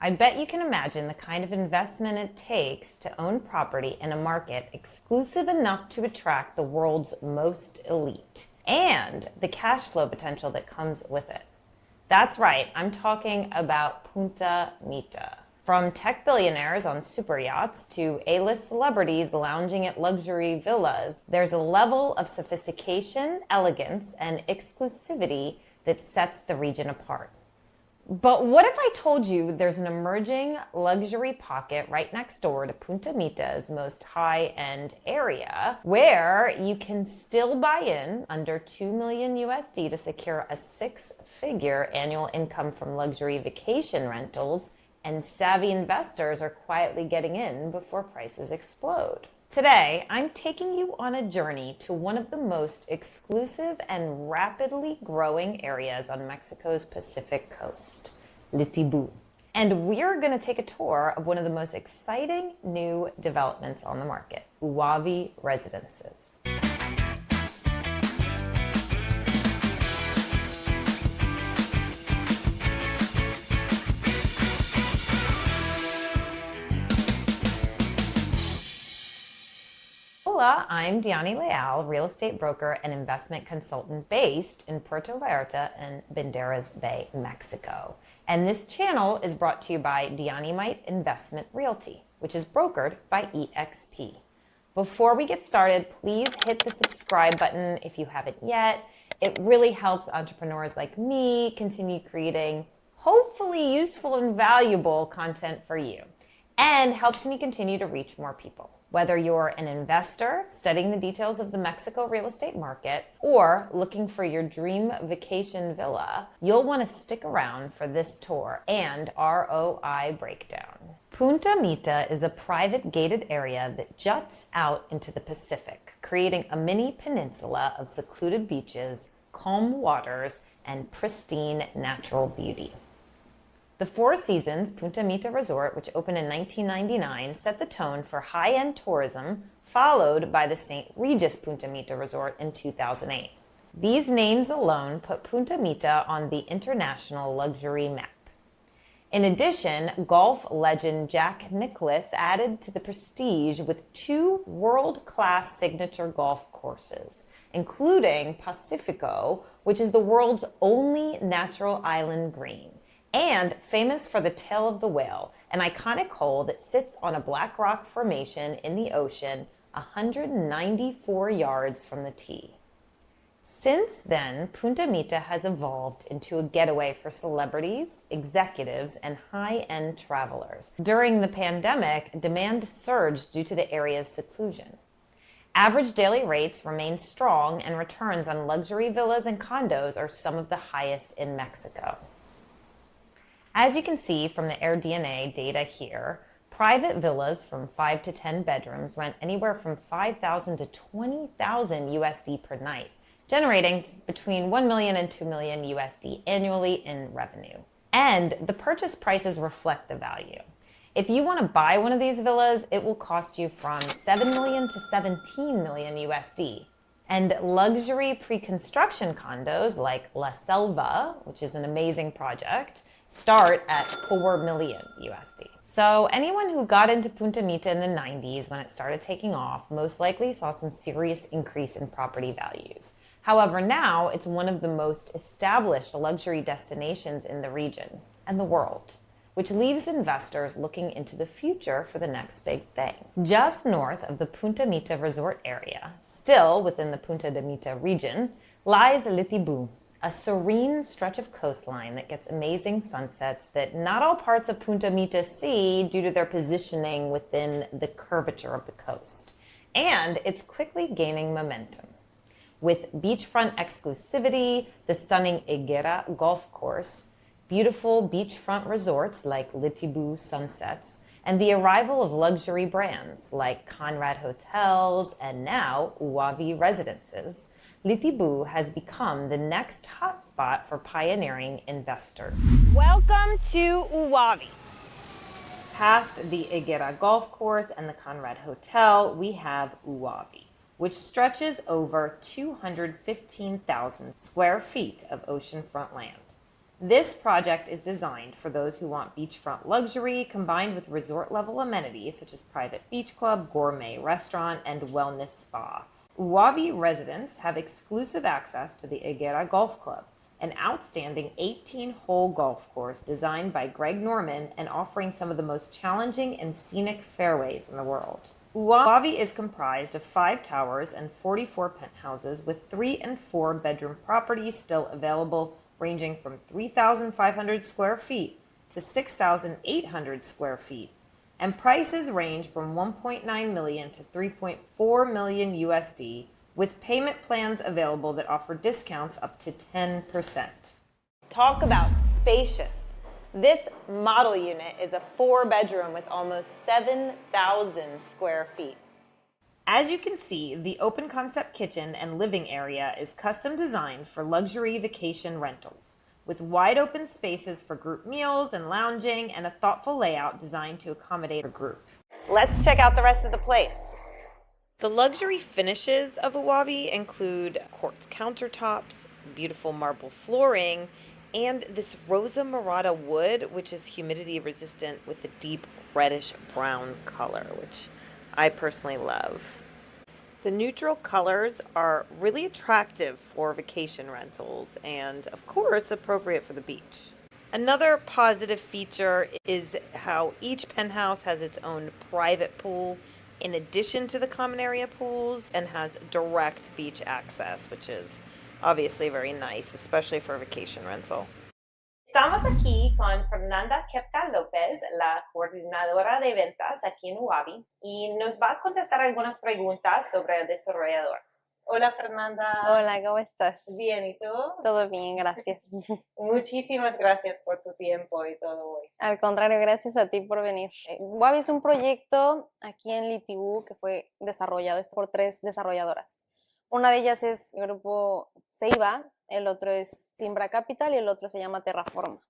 I bet you can imagine the kind of investment it takes to own property in a market exclusive enough to attract the world's most elite, and the cash flow potential that comes with it. That's right, I'm talking about Punta Mita. From tech billionaires on super yachts to A-list celebrities lounging at luxury villas, there's a level of sophistication, elegance, and exclusivity that sets the region apart. But what if I told you there's an emerging luxury pocket right next door to Punta Mita's most high-end area, where you can still buy in under 2 million USD to secure a 6-figure annual income from luxury vacation rentals, and savvy investors are quietly getting in before prices explode? Today, I'm taking you on a journey to one of the most exclusive and rapidly growing areas on Mexico's Pacific coast, Litibú. And we're going to take a tour of one of the most exciting new developments on the market, UAVI Residences. Hola, I'm Dyani Leal, real estate broker and investment consultant based in Puerto Vallarta and Banderas Bay, Mexico. And this channel is brought to you by Dyani Investment Realty, which is brokered by EXP. Before we get started, please hit the subscribe button if you haven't yet. It really helps entrepreneurs like me continue creating hopefully useful and valuable content for you, and helps me continue to reach more people. Whether you're an investor studying the details of the Mexico real estate market or looking for your dream vacation villa, you'll want to stick around for this tour and ROI breakdown. Punta Mita is a private gated area that juts out into the Pacific, creating a mini peninsula of secluded beaches, calm waters, and pristine natural beauty. The Four Seasons Punta Mita Resort, which opened in 1999, set the tone for high-end tourism, followed by the St. Regis Punta Mita Resort in 2008. These names alone put Punta Mita on the international luxury map. In addition, golf legend Jack Nicklaus added to the prestige with 2 world-class signature golf courses, including Pacifico, which is the world's only natural island green, and famous for the Tail of the Whale, an iconic hole that sits on a black rock formation in the ocean 194 yards from the tee. Since then, Punta Mita has evolved into a getaway for celebrities, executives, and high-end travelers. During the pandemic, demand surged due to the area's seclusion. Average daily rates remain strong, and returns on luxury villas and condos are some of the highest in Mexico. As you can see from the AirDNA data here, private villas from 5 to 10 bedrooms rent anywhere from $5,000 to $20,000 USD per night, generating between 1 million and 2 million USD annually in revenue. And the purchase prices reflect the value. If you want to buy one of these villas, it will cost you from 7 million to 17 million USD. And luxury pre-construction condos like La Selva, which is an amazing project, start at 4 million USD. So anyone who got into Punta Mita in the 90s when it started taking off most likely saw some serious increase in property values. However, now it's one of the most established luxury destinations in the region and the world, which leaves investors looking into the future for the next big thing. Just north of the Punta Mita resort area, still within the Punta de Mita region, lies Litibú, a serene stretch of coastline that gets amazing sunsets that not all parts of Punta Mita see due to their positioning within the curvature of the coast. And it's quickly gaining momentum. With beachfront exclusivity, the stunning Higuera golf course, beautiful beachfront resorts like Litibú Sunsets, and the arrival of luxury brands like Conrad Hotels and now UAVI Residences, Litibú has become the next hotspot for pioneering investors. Welcome to UAVI. Past the Higuera Golf Course and the Conrad Hotel, we have UAVI, which stretches over 215,000 square feet of oceanfront land. This project is designed for those who want beachfront luxury combined with resort-level amenities such as private beach club, gourmet restaurant, and wellness spa. UAVI residents have exclusive access to the Higuera Golf Club, an outstanding 18-hole golf course designed by Greg Norman and offering some of the most challenging and scenic fairways in the world. UAVI is comprised of 5 towers and 44 penthouses with 3 and 4 bedroom properties still available, ranging from 3,500 square feet to 6,800 square feet, and prices range from 1.9 million to 3.4 million USD, with payment plans available that offer discounts up to 10%. Talk about spacious. This model unit is a 4-bedroom with almost 7,000 square feet. As you can see, the open concept kitchen and living area is custom designed for luxury vacation rentals, with wide open spaces for group meals and lounging and a thoughtful layout designed to accommodate a group. Let's check out the rest of the place. The luxury finishes of UAVI include quartz countertops, beautiful marble flooring, and this Rosa Murata wood, which is humidity resistant with a deep reddish brown color, which I personally love. The neutral colors are really attractive for vacation rentals and, of course, appropriate for the beach. Another positive feature is how each penthouse has its own private pool in addition to the common area pools and has direct beach access, which is obviously very nice, especially for a vacation rental. Estamos aquí con Fernanda Kepka López, la coordinadora de ventas aquí en UAVI, y nos va a contestar algunas preguntas sobre el desarrollador. Hola, Fernanda. Hola, ¿cómo estás? Bien, ¿y tú? Todo bien, gracias. Muchísimas gracias por tu tiempo y todo hoy. Al contrario, gracias a ti por venir. UAVI es un proyecto aquí en Litibú que fue desarrollado por 3 desarrolladoras. Una de ellas es el grupo Ceiba, el otro es Simbra Capital y el otro se llama Terraforma.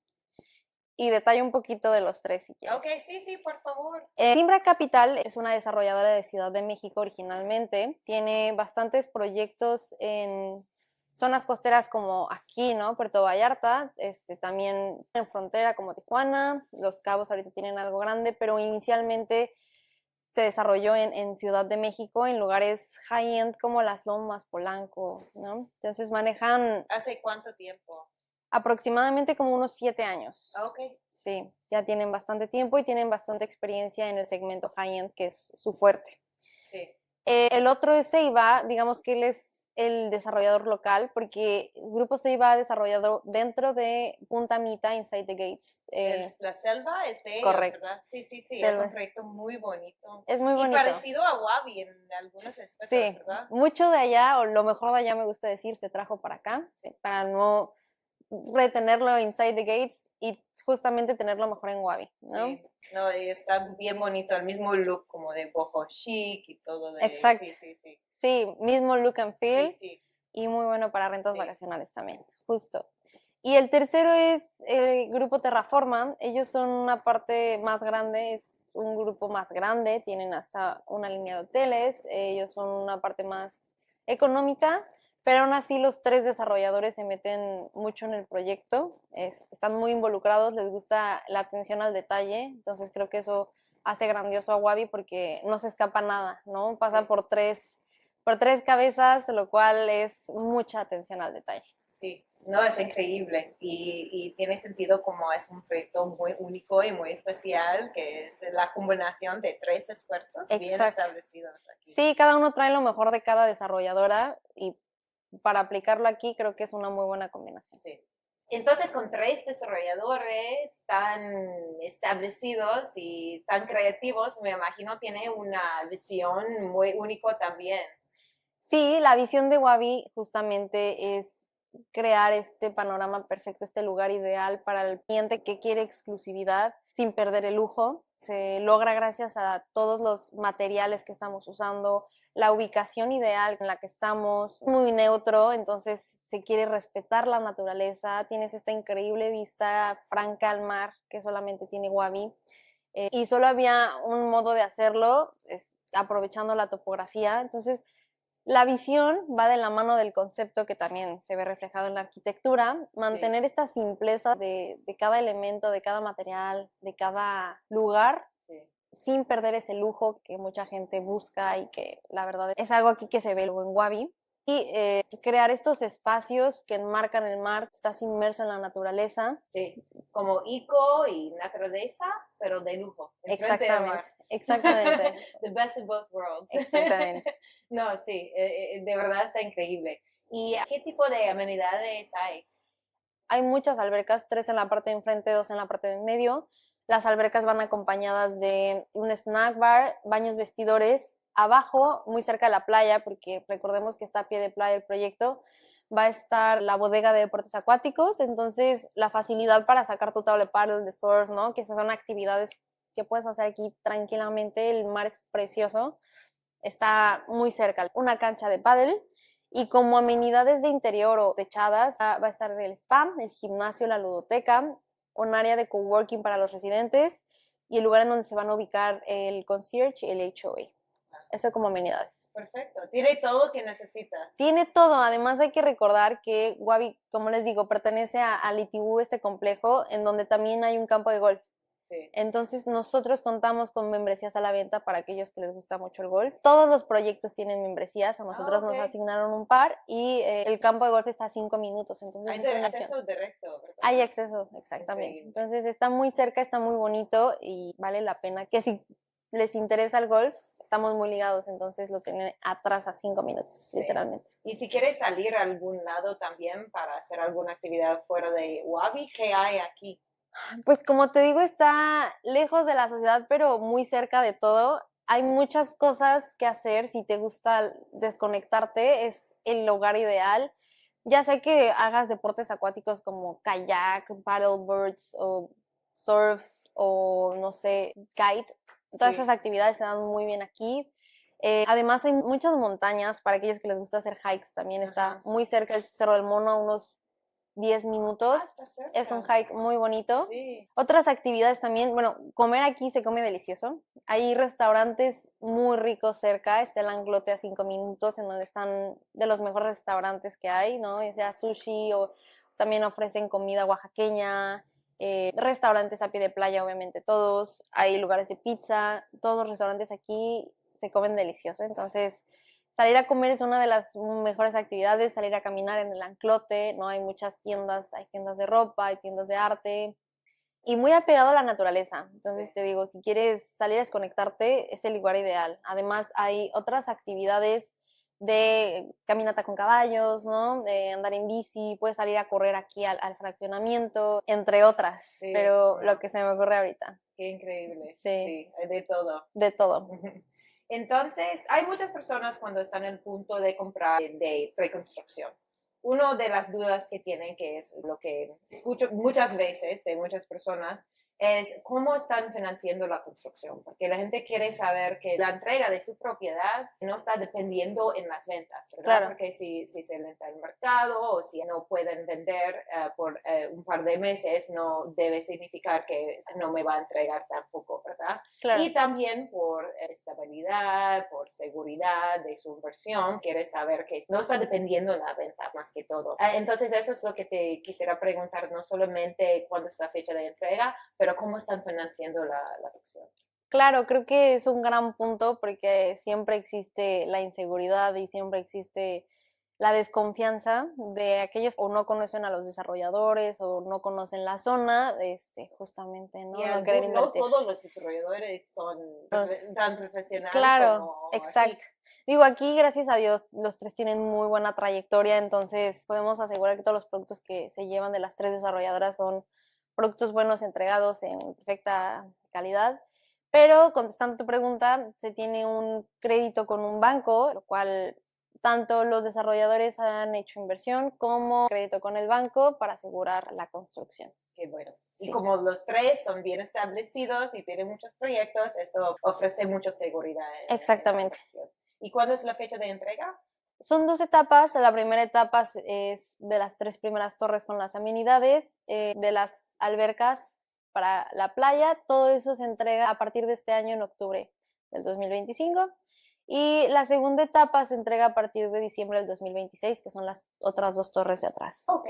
Y detallo un poquito de los 3 si quieres. Ok, sí, por favor. Simbra Capital es una desarrolladora de Ciudad de México originalmente. Tiene bastantes proyectos en zonas costeras como aquí, ¿no? Puerto Vallarta, también en frontera como Tijuana. Los Cabos ahorita tienen algo grande, pero inicialmente se desarrolló en Ciudad de México, en lugares high-end como Las Lomas, Polanco, ¿no? Entonces manejan... ¿Hace cuánto tiempo? Aproximadamente como unos 7 años. Ok. Sí, ya tienen bastante tiempo y tienen bastante experiencia en el segmento high-end, que es su fuerte. Sí. El otro es Ceiba, digamos que él es el desarrollador local, porque el grupo Ceiba ha desarrollado dentro de Punta Mita, Inside the Gates. La selva es de ellos, correcto. ¿verdad? Sí, Selva. Es un proyecto muy bonito. Es muy bonito. Y parecido a UAVI en algunos aspectos, sí, ¿verdad? Mucho de allá, o lo mejor de allá me gusta decir, se trajo para acá, sí, para no retenerlo inside the gates y justamente tenerlo mejor en UAVI, ¿no? Sí, no, y está bien bonito, el mismo look como de boho chic y todo de... Exacto. Sí. Sí, mismo look and feel. Sí. Y muy bueno para rentas vacacionales también, justo. Y el tercero es el grupo Terraforma. Ellos son una parte más grande, es un grupo más grande, tienen hasta una línea de hoteles, ellos son una parte más económica, pero aún así los 3 desarrolladores se meten mucho en el proyecto, están muy involucrados, les gusta la atención al detalle, entonces creo que eso hace grandioso a UAVI porque no se escapa nada, ¿no? Pasa por tres cabezas, lo cual es mucha atención al detalle. Sí, no, es increíble y tiene sentido como es un proyecto muy único y muy especial, que es la combinación de 3 esfuerzos bien establecidos aquí. Sí, cada uno trae lo mejor de cada desarrolladora y para aplicarlo aquí creo que es una muy buena combinación. Sí. Entonces, con 3 desarrolladores tan establecidos y tan creativos, me imagino tiene una visión muy única también. Sí, la visión de UAVI justamente es crear este panorama perfecto, este lugar ideal para el cliente que quiere exclusividad sin perder el lujo. Se logra gracias a todos los materiales que estamos usando, la ubicación ideal en la que estamos, muy neutro, entonces se quiere respetar la naturaleza, tienes esta increíble vista franca al mar que solamente tiene UAVI, y solo había un modo de hacerlo, aprovechando la topografía, entonces La visión va de la mano del concepto que también se ve reflejado en la arquitectura, mantener esta simpleza de cada elemento, de cada material, de cada lugar, sin perder ese lujo que mucha gente busca y que la verdad es algo aquí que se ve luego en UAVI. Y crear estos espacios que enmarcan el mar, estás inmerso en la naturaleza. Sí, como eco y naturaleza, pero de lujo. Exactamente, exactamente. The best of both worlds. Exactamente. No, sí, de verdad está increíble. ¿Y qué tipo de amenidades hay? Hay muchas albercas, 3 en la parte de enfrente, 2 en la parte de en medio. Las albercas van acompañadas de un snack bar, baños vestidores. Abajo, muy cerca de la playa, porque recordemos que está a pie de playa el proyecto, va a estar la bodega de deportes acuáticos, entonces la facilidad para sacar tu tabla de paddle, de surf, ¿no? Que son actividades que puedes hacer aquí tranquilamente, el mar es precioso, está muy cerca. Una cancha de pádel, y como amenidades de interior o techadas va a estar el spa, el gimnasio, la ludoteca, un área de coworking para los residentes y el lugar en donde se van a ubicar el concierge y el HOA. Eso como amenidades. Perfecto. Tiene todo que necesitas. Tiene todo. Además hay que recordar que UAVI, como les digo, pertenece a Litibú, este complejo, en donde también hay un campo de golf. Sí. Entonces nosotros contamos con membresías a la venta para aquellos que les gusta mucho el golf. Todos los proyectos tienen membresías, a nosotros nos asignaron un par y el campo de golf está a 5 minutos. Entonces hay acceso directo, ¿verdad? Hay acceso, exactamente. Increíble. Entonces está muy cerca, está muy bonito y vale la pena que si les interesa el golf, estamos muy ligados, entonces lo tienen atrás a 5 minutos, literalmente. Y si quieres salir a algún lado también para hacer alguna actividad fuera de UAVI, ¿qué hay aquí? Pues como te digo, está lejos de la sociedad, pero muy cerca de todo. Hay muchas cosas que hacer. Si te gusta desconectarte, es el lugar ideal. Ya sea que hagas deportes acuáticos como kayak, paddleboards o surf o no sé, kite. Todas esas actividades se dan muy bien aquí. Además hay muchas montañas para aquellos que les gusta hacer hikes. También está muy cerca el Cerro del Mono, a unos 10 minutos. Es un hike muy bonito. Sí. Otras actividades también, bueno, comer aquí se come delicioso. Hay restaurantes muy ricos cerca. Está el Anglote a 5 minutos, en donde están de los mejores restaurantes que hay, ¿no? Ya sea sushi o también ofrecen comida oaxaqueña. Restaurantes a pie de playa, obviamente todos. Hay lugares de pizza. Todos los restaurantes aquí se comen delicioso. Entonces, salir a comer es una de las mejores actividades, salir a caminar en el Anclote, ¿no? Hay muchas tiendas, hay tiendas de ropa, hay tiendas de arte y muy apegado a la naturaleza. Entonces te digo, si quieres salir a desconectarte, es el lugar ideal. Además hay otras actividades de caminata con caballos, ¿no? De andar en bici, puedes salir a correr aquí al fraccionamiento, entre otras, pero lo que se me ocurre ahorita. Qué increíble. Sí, de todo. De todo. Entonces, hay muchas personas cuando están en el punto de comprar de preconstrucción. Una de las dudas que tienen, que es lo que escucho muchas veces de muchas personas, es cómo están financiando la construcción, porque la gente quiere saber que la entrega de su propiedad no está dependiendo en las ventas, ¿verdad? Claro. Porque si se lenta el mercado o si no pueden vender por un par de meses, no debe significar que no me va a entregar tampoco, ¿verdad? Claro. Y también por estabilidad, por seguridad de su inversión, quiere saber que no está dependiendo en la venta más que todo. Entonces eso es lo que te quisiera preguntar, no solamente cuándo es la fecha de entrega, pero cómo están financiando la producción. Claro, creo que es un gran punto porque siempre existe la inseguridad y siempre existe la desconfianza de aquellos o no conocen a los desarrolladores o no conocen la zona, justamente, ¿no? No querer invertir. No todos los desarrolladores son tan profesionales. Claro, como exacto. Aquí. Digo, aquí, gracias a Dios, los 3 tienen muy buena trayectoria, entonces podemos asegurar que todos los productos que se llevan de las 3 desarrolladoras son productos buenos entregados en perfecta calidad. Pero contestando tu pregunta, se tiene un crédito con un banco, lo cual tanto los desarrolladores han hecho inversión como crédito con el banco para asegurar la construcción. Qué bueno. Sí. Y como los 3 son bien establecidos y tienen muchos proyectos, eso ofrece mucha seguridad. Exactamente. ¿Y cuándo es la fecha de entrega? Son 2 etapas. La primera etapa es de las 3 primeras torres con las amenidades, de las albercas para la playa. Todo eso se entrega a partir de este año en octubre del 2025. Y la segunda etapa se entrega a partir de diciembre del 2026, que son las otras 2 torres de atrás. Ok.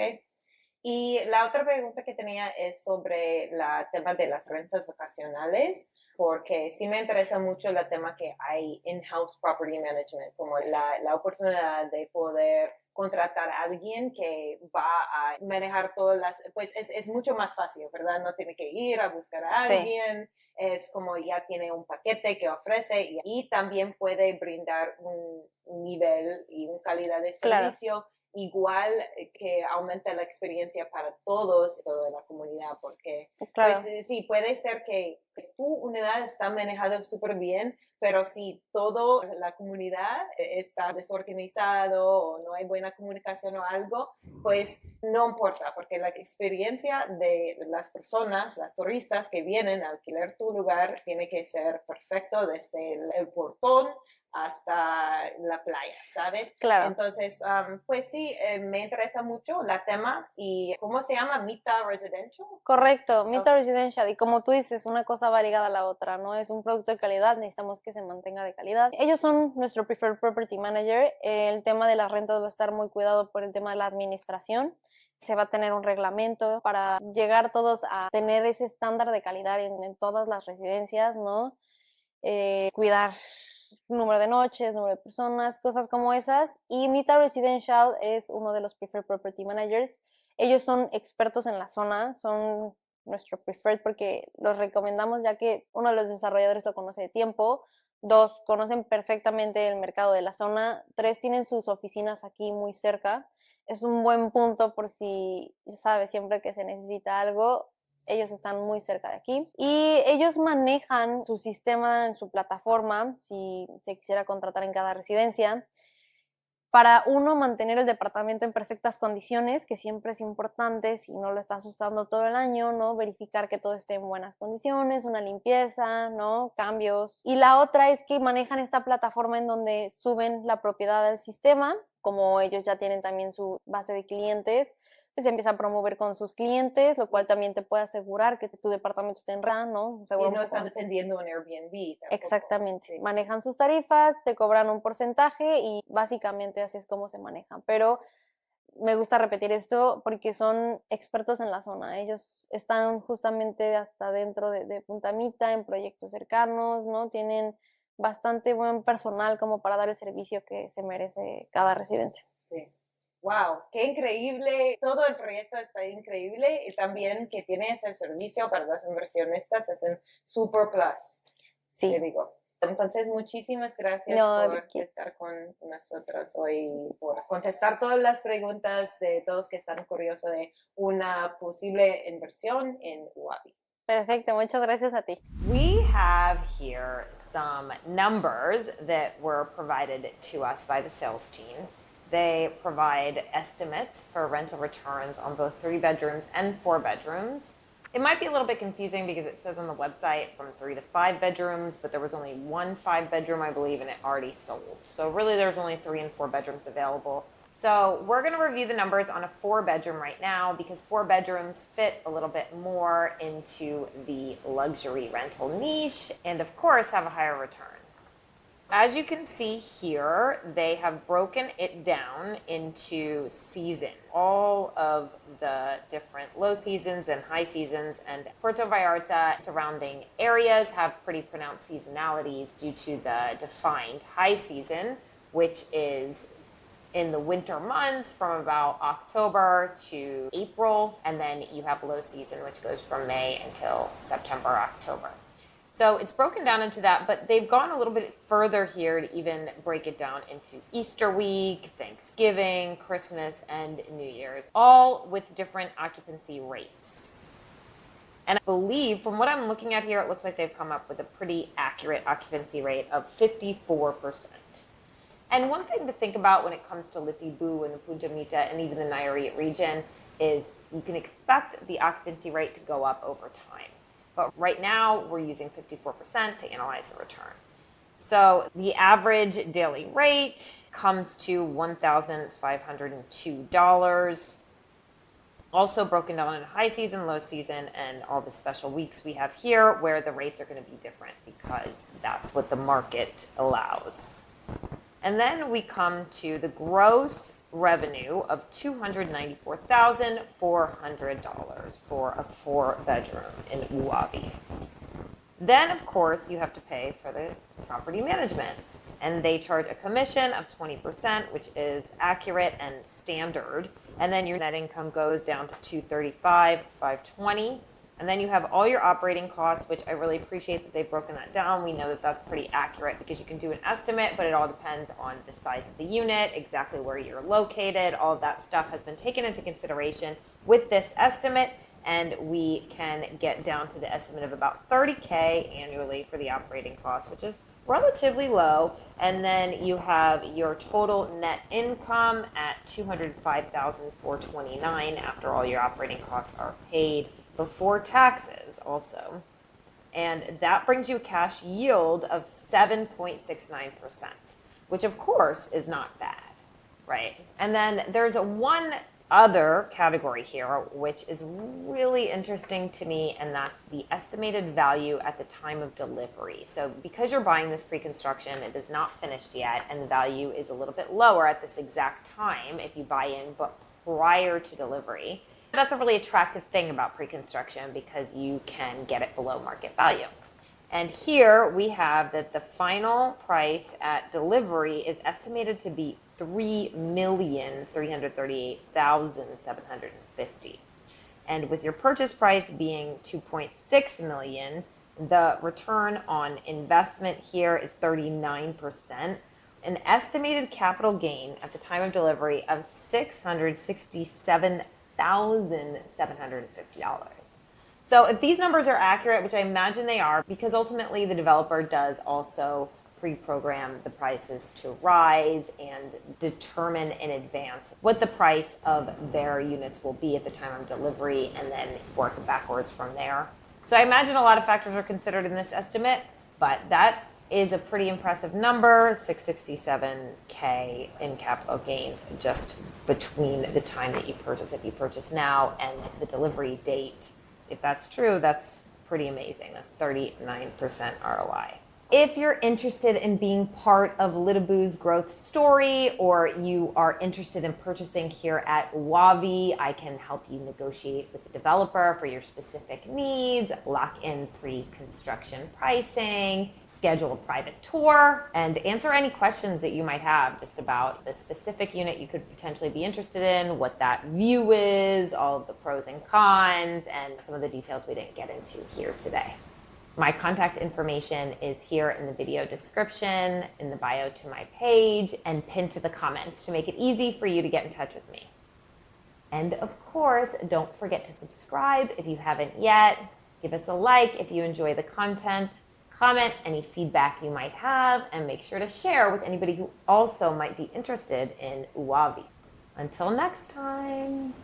Y la otra pregunta que tenía es sobre el tema de las rentas vacacionales, porque sí me interesa mucho el tema que hay in-house property management, como la oportunidad de poder contratar a alguien que va a manejar todas las, pues es mucho más fácil, ¿verdad? No tiene que ir a buscar a Sí. alguien, es como ya tiene un paquete que ofrece y también puede brindar un nivel y una calidad de Claro. servicio igual que aumenta la experiencia para todos, toda la comunidad, porque Claro. pues sí, puede ser que tu unidad está manejada súper bien, pero si toda la comunidad está desorganizado o no hay buena comunicación o algo, pues no importa, porque la experiencia de las personas, las turistas que vienen a alquilar tu lugar, tiene que ser perfecto desde el portón hasta la playa, ¿sabes? Claro. Entonces, pues sí, me interesa mucho la tema y ¿cómo se llama? Mita Residential. Correcto, Mita Okay. Residencial. Y como tú dices, una cosa va ligada a la otra, ¿no? Es un producto de calidad, necesitamos que se mantenga de calidad. Ellos son nuestro Preferred Property Manager. El tema de las rentas va a estar muy cuidado por el tema de la administración. Se va a tener un reglamento para llegar todos a tener ese estándar de calidad en todas las residencias, ¿no? Cuidar número de noches, número de personas, cosas como esas. Y Mita Residential es uno de los Preferred Property Managers. Ellos son expertos en la zona, son nuestro preferred porque los recomendamos ya que uno de los desarrolladores lo conoce de tiempo, 2, conocen perfectamente el mercado de la zona, 3, tienen sus oficinas aquí muy cerca. Es un buen punto por si, sabes, siempre que se necesita algo, ellos están muy cerca de aquí y ellos manejan su sistema en su plataforma, si se quisiera contratar en cada residencia, para uno mantener el departamento en perfectas condiciones, que siempre es importante si no lo estás usando todo el año, ¿no? Verificar que todo esté en buenas condiciones, una limpieza, ¿no? Cambios. Y la otra es que manejan esta plataforma en donde suben la propiedad del sistema, como ellos ya tienen también su base de clientes, pues se empieza a promover con sus clientes, lo cual también te puede asegurar que tu departamento esté en RAN, ¿no? Y no están dependiendo en Airbnb. Tampoco. Exactamente. Sí. Manejan sus tarifas, te cobran un porcentaje y básicamente así es como se manejan. Pero me gusta repetir esto porque son expertos en la zona. Ellos están justamente hasta dentro de Punta Mita, en proyectos cercanos, ¿no? Tienen bastante buen personal como para dar el servicio que se merece cada residente. Sí. Wow, qué increíble. Todo el proyecto está increíble y también que tiene este servicio para los inversionistas es un super plus. Sí. Te digo. Entonces, muchísimas gracias por estar con nosotros hoy, por contestar todas las preguntas de todos que están curiosos de una posible inversión en UAVI. Perfecto, muchas gracias a ti. We have here some numbers that were provided to us by the sales team. They provide estimates for rental returns on both 3 bedrooms and 4 bedrooms. It might be a little bit confusing because it says on the website from 3 to 5 bedrooms, but there was only 1 5-bedroom, I believe, and it already sold. So really there's only 3 and 4 bedrooms available. So we're going to review the numbers on a 4-bedroom right now because 4 bedrooms fit a little bit more into the luxury rental niche and, of course, have a higher return. As you can see here, they have broken it down into season, all of the different low seasons and high seasons, and Puerto Vallarta surrounding areas have pretty pronounced seasonalities due to the defined high season, which is in the winter months from about October to April, and then you have low season, which goes from May until September, October. So it's broken down into that, but they've gone a little bit further here to even break it down into Easter week, Thanksgiving, Christmas, and New Year's, all with different occupancy rates. And I believe, from what I'm looking at here, it looks like they've come up with a pretty accurate occupancy rate of 54%. And one thing to think about when it comes to Litibú and the Punta Mita and even the Nayarit region is you can expect the occupancy rate to go up over time. But right now, we're using 54% to analyze the return. So the average daily rate comes to $1,502. Also broken down in high season, low season, and all the special weeks we have here where the rates are going to be different because that's what the market allows. And then we come to the gross revenue of $294,400 for a 4-bedroom in UAVI. Then, of course, you have to pay for the property management. And they charge a commission of 20%, which is accurate and standard. And then your net income goes down to $235,520. And then you have all your operating costs, which I really appreciate that they've broken that down. We know that that's pretty accurate because you can do an estimate, but it all depends on the size of the unit, exactly where you're located. All of that stuff has been taken into consideration with this estimate, and we can get down to the estimate of about $30K annually for the operating costs, which is relatively low. And then you have your total net income at $205,429 after all your operating costs are paid, before taxes also. And that brings you a cash yield of 7.69%, which of course is not bad, right? And then there's one other category here, which is really interesting to me, and that's the estimated value at the time of delivery. So because you're buying this pre-construction, it is not finished yet, and the value is a little bit lower at this exact time if you buy in, but prior to delivery. That's a really attractive thing about pre-construction because you can get it below market value. And here we have that the final price at delivery is estimated to be $3,338,750. And with your purchase price being $2.6 million, the return on investment here is 39%. An estimated capital gain at the time of delivery of $667,750. So if these numbers are accurate, which I imagine they are, because ultimately the developer does also pre-program the prices to rise and determine in advance what the price of their units will be at the time of delivery and then work backwards from there. So I imagine a lot of factors are considered in this estimate, but that is a pretty impressive number, $667K in capital gains just between the time that you purchase, if you purchase now, and the delivery date. If that's true, that's pretty amazing. That's 39% ROI. If you're interested in being part of Litibú's growth story, or you are interested in purchasing here at UAVI, I can help you negotiate with the developer for your specific needs, lock in pre-construction pricing, schedule a private tour, and answer any questions that you might have just about the specific unit you could potentially be interested in, what that view is, all of the pros and cons, and some of the details we didn't get into here today. My contact information is here in the video description, in the bio to my page, and pinned to the comments to make it easy for you to get in touch with me. And of course, don't forget to subscribe if you haven't yet. Give us a like if you enjoy the content. Comment any feedback you might have, and make sure to share with anybody who also might be interested in UAVI. Until next time.